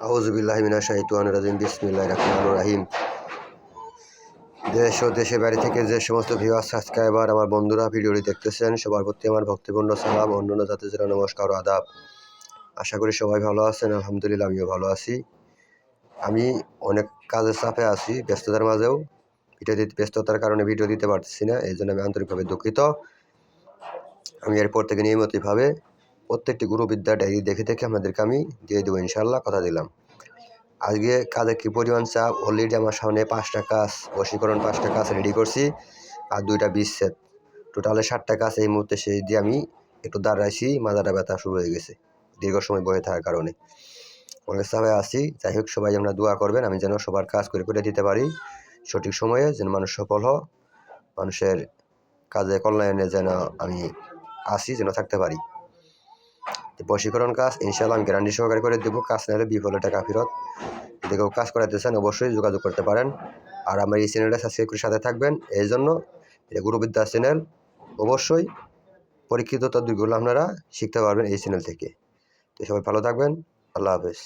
আউযু বিল্লাহি মিনাশ শাইতানির রাজিম বিসমিল্লাহির রহমানির রহিম। দেশ ও দেশের বাইরে থেকে যে সমস্ত ভিউয়ার সাবস্ক্রাইবার আমার বন্ধুরা ভিডিওটি দেখতেছেন সবার প্রতি আমার ভক্তিপূর্ণ সালাম, অন্যান্য জাতির জন্য নমস্কার ও আদাব। আশা করি সবাই ভালো আছেন। আলহামদুলিল্লাহ আমিও ভালো আছি। আমি অনেক কাজের চাপে আছি, ব্যস্ততার মাঝেও ব্যস্ততার কারণে ভিডিও দিতে পারতেছি না, এই জন্য আমি আন্তরিকভাবে দুঃখিত। আমি এরপর থেকে নিয়মিতভাবে প্রত্যেকটি গুরুবিদ্যা ডায়েরি দেখে দেখে আপনাদেরকে আমি দিয়ে দেবো ইনশাআল্লাহ, কথা দিলাম। আজকে কাজে কী পরিমাণ চাপ, অলরেডি আমার সামনে 5টা কাজ, বশীকরণ 5টা কাজ রেডি করছি আর 2টা বিচ্ছেদ, টোটালে 7টা কাজ এই মুহূর্তে শেষ দিয়ে আমি একটু দাঁড়াইছি। মাথাটা ব্যথা শুরু হয়ে গেছে দীর্ঘ সময় বসে থাকার কারণে, অনেক চাপে আছি। যাই হোক, সবাই আমরা দোয়া করবেন আমি যেন সবার কাজ করে দিতে পারি সঠিক সময়ে, যেন মানুষ সফল হয়, মানুষের কাজে কল্যাণে যেন আমি আসি, যেন থাকতে পারি। বশীকরণ কাজ ইনশাআল্লাহ আমি গ্যারান্টি সহকারে করে দেবো। কাজ না হলে বিফলে টাকা ফেরত। যদি কেউ কাজ করাতে চান অবশ্যই যোগাযোগ করতে পারেন। আর আমার এই চ্যানেলটা সাবস্ক্রাইব করে সাথে থাকবেন। এই জন্য এটা গুরুবিদ্যা চ্যানেল, অবশ্যই পরীক্ষিত তদবিরগুলো আপনারা শিখতে পারবেন এই চ্যানেল থেকে। তো সবাই ভালো থাকবেন। আল্লাহ হাফেজ।